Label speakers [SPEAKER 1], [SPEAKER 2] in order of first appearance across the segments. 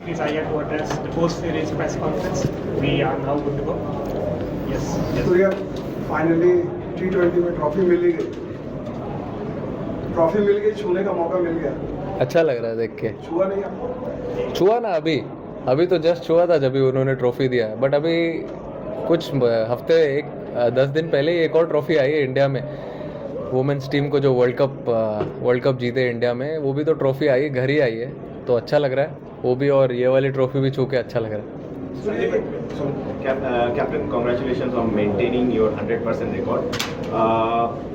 [SPEAKER 1] Please, I have to address the post-series press conference. We are now good to go. Yes.
[SPEAKER 2] तो यार finally T20 में trophy मिल ही गई, trophy मिल गई, छूने का मौका मिल गया।
[SPEAKER 3] अच्छा लग रहा है देख के।
[SPEAKER 2] छुआ नहीं आपको?
[SPEAKER 3] छुआ ना, अभी तो जस्ट छुआ था जब भी उन्होंने ट्रॉफी दिया, बट अभी कुछ हफ्ते 10 दिन पहले ही एक और ट्रॉफी आई है इंडिया में, वुमेन्स टीम को जो वर्ल्ड कप जीते इंडिया में, वो भी तो ट्रॉफी आई, घर ही आई है, तो अच्छा लग रहा है वो भी, और ये वाली ट्रॉफी भी छू के अच्छा लग रहा है।
[SPEAKER 4] Captain, congratulations on maintaining your 100% record.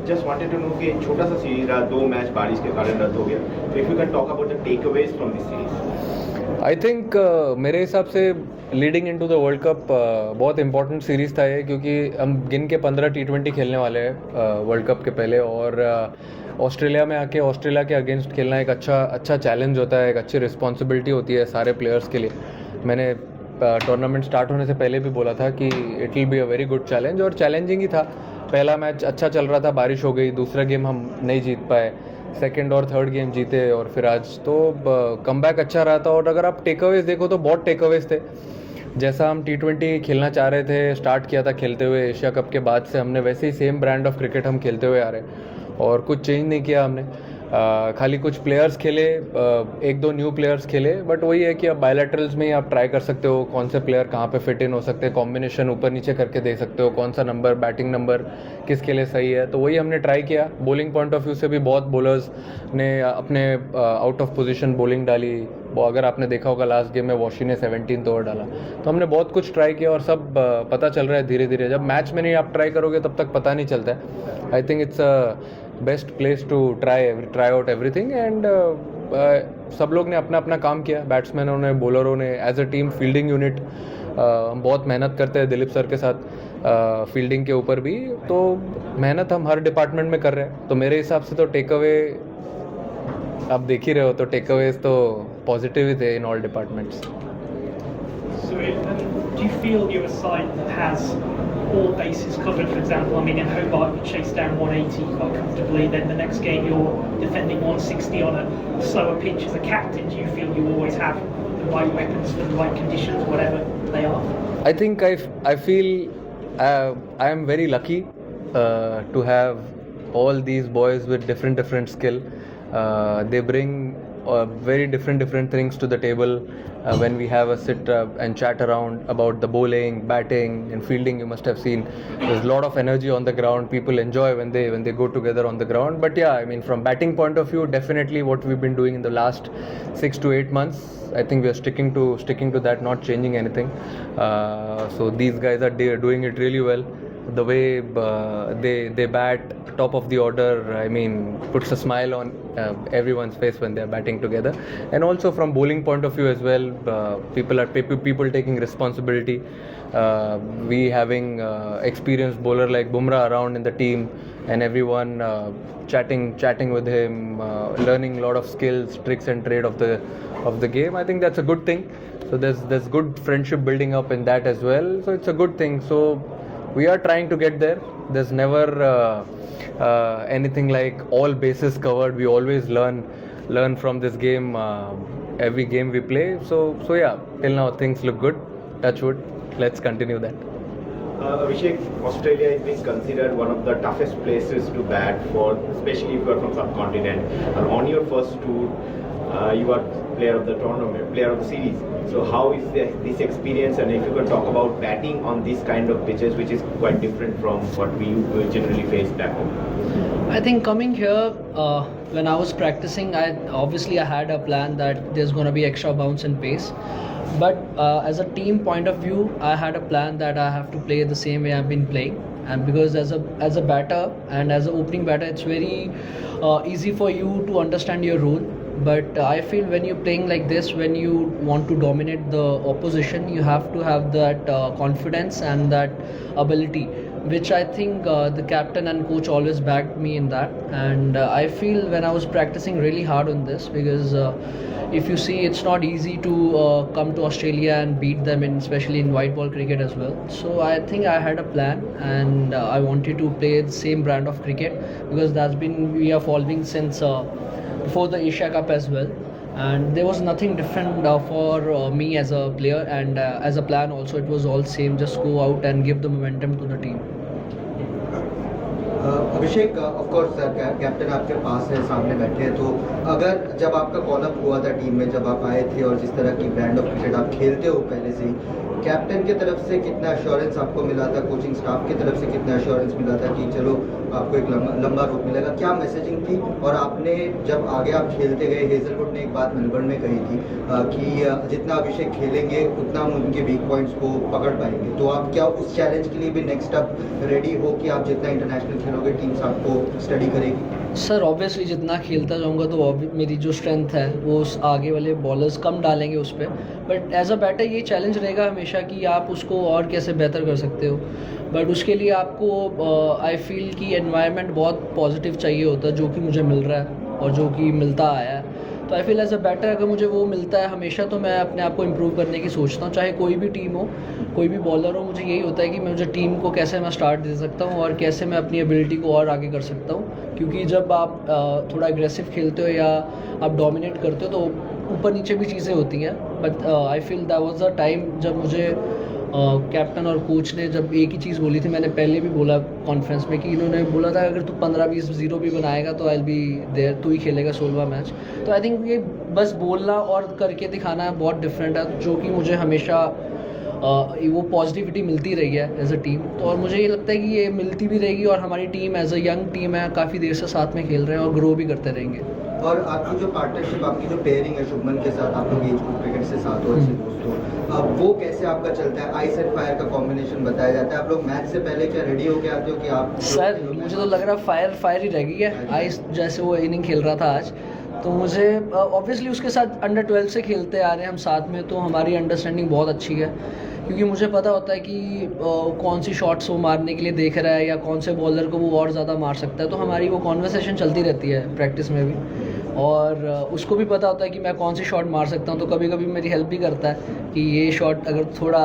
[SPEAKER 4] Just wanted to know कि छोटा सा सीरीज रहा, 2 मैच बारिश के कारण रद्द हो गया, तो if you can talk about the takeaways from this series.
[SPEAKER 3] I think मेरे हिसाब से leading into the world cup बहुत इंपॉर्टेंट सीरीज़ था ये, क्योंकि हम गिन के 15 T20 खेलने वाले हैं वर्ल्ड कप के पहले, और ऑस्ट्रेलिया में आके ऑस्ट्रेलिया के अगेंस्ट खेलना एक अच्छा चैलेंज होता है, एक अच्छी रिस्पॉन्सिबिलिटी होती है सारे प्लेयर्स के लिए। मैंने टूर्नामेंट स्टार्ट होने से पहले भी बोला था कि it will be a very good challenge, और चैलेंजिंग ही था। पहला मैच अच्छा चल रहा था, बारिश हो गई, दूसरा गेम हम नहीं जीत पाए, सेकंड और थर्ड गेम जीते, और फिर आज तो कमबैक अच्छा रहा था। और अगर आप टेकअवेज देखो तो बहुत टेकअवेज थे, जैसा हम T20 खेलना चाह रहे थे, स्टार्ट किया था खेलते हुए एशिया कप के बाद से, हमने वैसे ही सेम ब्रांड ऑफ क्रिकेट हम खेलते हुए आ रहे हैं, और कुछ चेंज नहीं किया हमने। खाली कुछ प्लेयर्स खेले, 1-2 न्यू प्लेयर्स खेले, बट वही है कि अब बायलैटरल्स में ही आप ट्राई कर सकते हो कौन से प्लेयर कहाँ पे फिट इन हो सकते हैं, कॉम्बिनेशन ऊपर नीचे करके दे सकते हो, कौन सा नंबर बैटिंग नंबर किसके लिए सही है, तो वही हमने ट्राई किया। बॉलिंग पॉइंट ऑफ व्यू से भी बहुत बॉलर्स ने अपने आउट ऑफ पोजीशन बॉलिंग डाली, अगर आपने देखा होगा लास्ट गेम में वॉशी ने 17th ओवर डाला, तो हमने बहुत कुछ ट्राई किया, और सब पता चल रहा है धीरे धीरे। जब मैच में नहीं आप ट्राई करोगे तब तक पता नहीं चलता है। I think it's a best place to try out everything, and सब लोग ने अपना अपना काम किया, बैट्समैनों ने, बॉलरों ने, as a team fielding unit हम बहुत मेहनत करते हैं दिलीप सर के साथ फील्डिंग के ऊपर भी, तो मेहनत हम हर डिपार्टमेंट में कर रहे हैं। तो मेरे हिसाब से तो टेक अवे आप देख ही रहे हो, तो टेक अवेज तो पॉजिटिव ही थे in all departments.
[SPEAKER 1] So, do you feel you're a side that has all bases covered? For example, I mean, in Hobart, you chased down 180 quite comfortably. Then the next game, you're defending 160 on a slower pitch. As a captain, do you feel you always have the right weapons for the right conditions, whatever they are?
[SPEAKER 3] I think I feel I am very lucky to have all these boys with different skill. They bring very different things to the table when we have a sit and chat around about the bowling, batting and fielding. You must have seen there's a lot of energy on the ground. People enjoy when they go together on the ground. But yeah, I mean, from batting point of view, definitely what we've been doing in the last 6 to 8 months, I think we are sticking to that, not changing anything. So these guys are doing it really well. The way they bat top of the order, I mean, puts a smile on everyone's face when they are batting together. And also from bowling point of view as well, people taking responsibility. We having experienced bowler like Bumrah around in the team, and everyone chatting with him, learning a lot of skills, tricks and trade of the game. I think that's a good thing. So there's good friendship building up in that as well. So it's a good thing. So we are trying to get there. There's never anything like all bases covered. We always learn from this game, every game we play. So yeah, till now things look good. Touch wood. Let's continue that.
[SPEAKER 4] Abhishek, Australia is being considered one of the toughest places to bat for, especially if you are from subcontinent. And on your first tour, you are player of the tournament, player of the series. So how is this experience, and if you could talk about batting on this kind of pitches, which is quite different from what we generally face back home?
[SPEAKER 5] I think coming here, when I was practicing, I had a plan that there's going to be extra bounce and pace. But as a team point of view, I had a plan that I have to play the same way I've been playing. And because as a batter and as an opening batter, it's very easy for you to understand your role. But I feel when you're playing like this, when you want to dominate the opposition, you have to have that confidence and that ability, which I think the captain and coach always backed me in that. And I feel when I was practicing really hard on this, because if you see, it's not easy to come to Australia and beat them, especially in white ball cricket as well. So I think I had a plan, and I wanted to play the same brand of cricket, because we are following since before the Asia Cup as well. and there was nothing different for me as a player, and as a plan also it was all same, just go out and give the momentum to the team.
[SPEAKER 6] Abhishek, of course captain आपके पास है, सामने बैठे हैं, तो अगर जब आपका call up हुआ था टीम में, जब आप आए थे और जिस तरह की ब्रांड ऑफ क्रिकेट आप खेलते हो पहले से ही, कैप्टन की तरफ से कितना एश्योरेंस आपको मिला था, कोचिंग स्टाफ की तरफ से कितना एश्योरेंस मिला था कि चलो आपको एक लंबा रूट मिलेगा, क्या मैसेजिंग थी? और आपने जब आगे आप खेलते गए, हेजलवुड ने एक बात मेलबर्न में कही थी कि जितना अभिषेक खेलेंगे उतना हम उनके वीक पॉइंट्स को पकड़ पाएंगे, तो आप क्या उस चैलेंज के लिए भी नेक्स्ट अप रेडी हो कि आप जितना इंटरनेशनल खेलोगे टीम्स आपको स्टडी करेगी?
[SPEAKER 5] सर ऑब्वियसली जितना खेलता जाऊंगा तो मेरी जो स्ट्रेंथ है वो उस आगे वाले बॉलर्स कम डालेंगे उस पर, बट एज अ बैटर ये चैलेंज रहेगा हमेशा कि आप उसको और कैसे बेहतर कर सकते हो, बट उसके लिए आपको आई फील कि एनवायरनमेंट बहुत पॉजिटिव चाहिए होता है, जो कि मुझे मिल रहा है और जो कि मिलता आया है। तो I feel as a batter अगर मुझे वो मिलता है हमेशा, तो मैं अपने आप को इम्प्रूव करने की सोचता हूँ, चाहे कोई भी टीम हो, कोई भी बॉलर हो। मुझे यही होता है कि मुझे टीम को कैसे मैं स्टार्ट दे सकता हूँ और कैसे मैं अपनी एबिलिटी को और आगे कर सकता हूँ, क्योंकि जब आप थोड़ा एग्रेसिव खेलते हो या आप डोमिनेट करते हो तो ऊपर नीचे भी चीज़ें होती हैं, but I feel that was the time जब मुझे कैप्टन और कोच ने जब एक ही चीज़ बोली थी, मैंने पहले भी बोला कॉन्फ्रेंस में कि इन्होंने बोला था अगर तू 15-20 0 भी बनाएगा तो आई विल बी देयर, तू ही खेलेगा 16वां मैच। तो आई थिंक ये बस बोलना और करके दिखाना बहुत डिफरेंट है, जो कि मुझे हमेशा वो पॉजिटिविटी मिलती रही है एज अ टीम। तो और मुझे ये लगता है कि ये मिलती भी रहेगी और हमारी team as a young team है, काफ़ी देर से साथ में खेल रहे हैं और ग्रो भी करते रहेंगे।
[SPEAKER 6] और आपकी जो पार्टनरशिप, आपकी जो पेयरिंग है शुभमन के साथ, आप लोग एज ग्रुप क्रिकेट से साथ हो, ऐसे दोस्तों, अब वो कैसे आपका चलता है? आइस एंड फायर का कॉम्बिनेशन बताया जाता है। आप लोग मैच से पहले क्या रेडी होके आते हो कि आप?
[SPEAKER 5] सर मुझे तो लग रहा है फायर ही रह गई है। आइस जैसे वो इनिंग खेल रहा था आज, तो मुझे ऑब्वियसली उसके साथ अंडर 12 से खेलते आ रहे हैं हम साथ में, तो हमारी अंडरस्टैंडिंग बहुत अच्छी है, क्योंकि मुझे पता होता है कि कौन सी शॉट्स वो मारने के लिए देख रहा है या कौन से बॉलर को वो और ज़्यादा मार सकता है। तो हमारी वो कॉन्वर्सेशन चलती रहती है प्रैक्टिस में भी, और उसको भी पता होता है कि मैं कौन सी शॉट मार सकता हूँ, तो कभी कभी मेरी हेल्प भी करता है कि ये शॉट अगर थोड़ा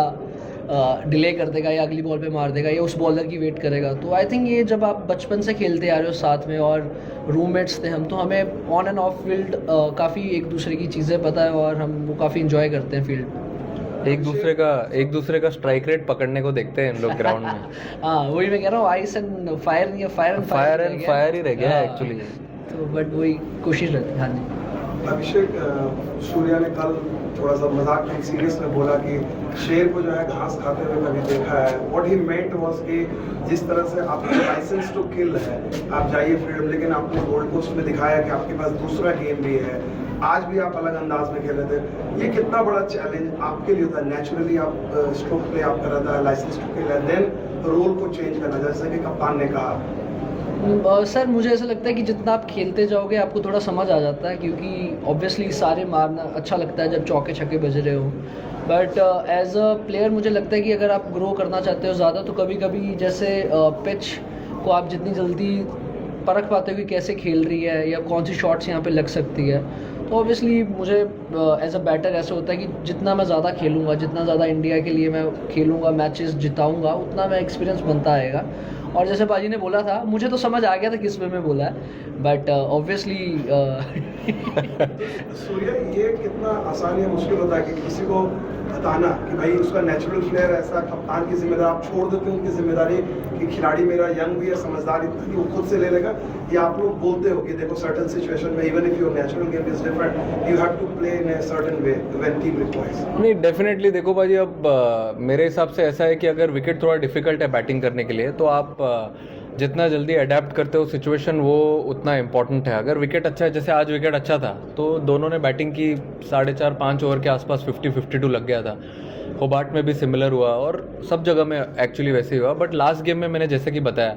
[SPEAKER 5] डिले कर देगा या अगली बॉल पे मार देगा या उस बॉलर की वेट करेगा। तो आई थिंक ये जब आप बचपन से खेलते आ रहे हो साथ में और रूममेट्स थे हम, तो हमें ऑन एंड ऑफ फील्ड काफ़ी एक दूसरे की चीज़ें पता है और हम वो काफ़ी इंजॉय करते हैं फील्ड।
[SPEAKER 3] एक दूसरे का स्ट्राइक रेट पकड़ने को देखते हैं इन लोग ग्राउंड में।
[SPEAKER 5] हाँ वही मैं कह रहा हूँ, आइस एंड फायर नहीं है, फायर एंड
[SPEAKER 3] फायर ही रह गया एक्चुअली।
[SPEAKER 5] तो बट वही कोशिश रहती है। हाँ जी
[SPEAKER 2] अभिषेक, सूर्या ने कल थोड़ा सा मजाक में सीरियस में बोला कि शेर को जो है घास खाते हुए कभी देखा है। व्हाट ही मेंट वाज कि जिस तरह से आपका लाइसेंस टू किल है, आप जाइए फ्रीडम, लेकिन आपने गोल्ड कोस्ट में दिखाया कि आपके पास दूसरा गेम भी है। आज भी आप अलग अंदाज में खेले थे। ये कितना बड़ा चैलेंज आपके लिए था? नेचुरली आप स्ट्रोक प्ले आप कर रहा था, लाइसेंस टू किल है, देन रोल को चेंज करना, जैसे कि कप्तान ने कहा।
[SPEAKER 5] सर मुझे ऐसा लगता है कि जितना आप खेलते जाओगे आपको थोड़ा समझ आ जाता है, क्योंकि ऑब्वियसली सारे मारना अच्छा लगता है जब चौके छक्के बज रहे हो, बट एज अ प्लेयर मुझे लगता है कि अगर आप ग्रो करना चाहते हो ज़्यादा, तो कभी कभी जैसे पिच को आप जितनी जल्दी परख पाते हो कि कैसे खेल रही है या कौन सी शॉट्स यहाँ पे लग सकती है, तो ऑब्वियसली मुझे एज अ बैटर ऐसा होता है कि जितना मैं ज़्यादा खेलूँगा, जितना ज़्यादा इंडिया के लिए मैं खेलूँगा, मैचेस जिताऊँगा, उतना मैं एक्सपीरियंस बनता आएगा। और जैसे बाजी ने बोला था, मुझे तो समझ आ गया था किस वे में बोला है, बट ऑब्वियसली
[SPEAKER 2] सूर्या, ये कितना आसान या मुश्किल होता है कि किसी को बताना कि भाई उसका नेचुरल प्लेयर ऐसा, कप्तान की जिम्मेदारी आप छोड़ देते हो, उनकी जिम्मेदारी कि खिलाड़ी मेरा यंग भी है, समझदार इतना कि वो खुद से ले लेगा, या आप लोग बोलते हो कि देखो सर्टेन सिचुएशन में even if your natural game is different, you have to play in a certain way when team requires?
[SPEAKER 3] नहीं, डेफिनेटली देखो भाई, अब मेरे हिसाब से ऐसा है कि अगर विकेट थोड़ा डिफिकल्ट है बैटिंग करने के लिए, तो आप जितना जल्दी अडेप्ट करते हो सिचुएशन, वो उतना इम्पॉर्टेंट है। अगर विकेट अच्छा है, जैसे आज विकेट अच्छा था, तो दोनों ने बैटिंग की 4.5-5 ओवर के आसपास 50-52 लग गया था। होबार्ट में भी सिमिलर हुआ और सब जगह में एक्चुअली वैसे ही हुआ, बट लास्ट गेम में मैंने जैसे कि बताया,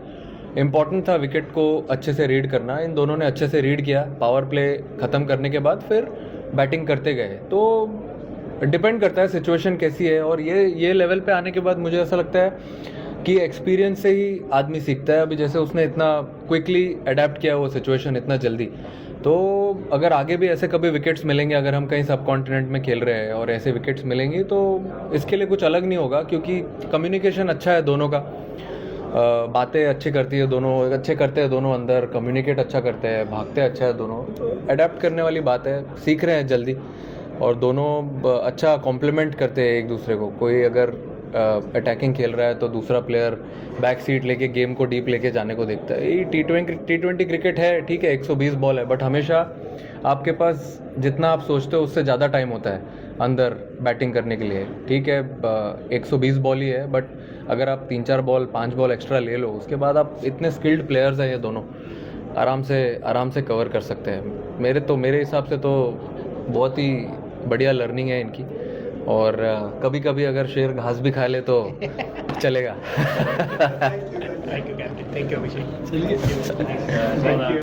[SPEAKER 3] इम्पॉर्टेंट था विकेट को अच्छे से रीड करना। इन दोनों ने अच्छे से रीड किया, पावर प्ले ख़त्म करने के बाद फिर बैटिंग करते गए। तो डिपेंड करता है सिचुएशन कैसी है, और ये लेवल पे आने के बाद मुझे ऐसा लगता है कि एक्सपीरियंस से ही आदमी सीखता है। अभी जैसे उसने इतना क्विकली अडेप्ट किया वो सिचुएशन इतना जल्दी, तो अगर आगे भी ऐसे कभी विकेट्स मिलेंगे, अगर हम कहीं सब कॉन्टिनेंट में खेल रहे हैं और ऐसे विकेट्स मिलेंगी, तो इसके लिए कुछ अलग नहीं होगा, क्योंकि कम्युनिकेशन अच्छा है दोनों का। बातें अच्छी करती है दोनों, अच्छे करते हैं दोनों अंदर, कम्युनिकेट अच्छा करते हैं, भागते अच्छा है दोनों, अडेप्ट करने वाली बात है, सीख रहे हैं जल्दी और दोनों अच्छा कॉम्प्लीमेंट करते हैं एक दूसरे को। कोई अगर अटैकिंग खेल रहा है तो दूसरा प्लेयर बैक सीट लेके गेम को डीप लेके जाने को देखता है। ये टी20 क्रिकेट है, ठीक है 120 बॉल है, बट हमेशा आपके पास जितना आप सोचते हो उससे ज़्यादा टाइम होता है अंदर बैटिंग करने के लिए। ठीक है 120 बॉल ही है, बट अगर आप 3-4 बॉल 5 बॉल एक्स्ट्रा ले लो उसके बाद आप इतने स्किल्ड प्लेयर्स हैं ये दोनों, आराम से कवर कर सकते हैं। मेरे हिसाब से तो बहुत ही बढ़िया लर्निंग है इनकी, और कभी कभी अगर शेर घास भी खा ले तो चलेगा।
[SPEAKER 1] Thank you, Captain. Thank you, Abhishek.
[SPEAKER 5] चलिए
[SPEAKER 1] Thank you.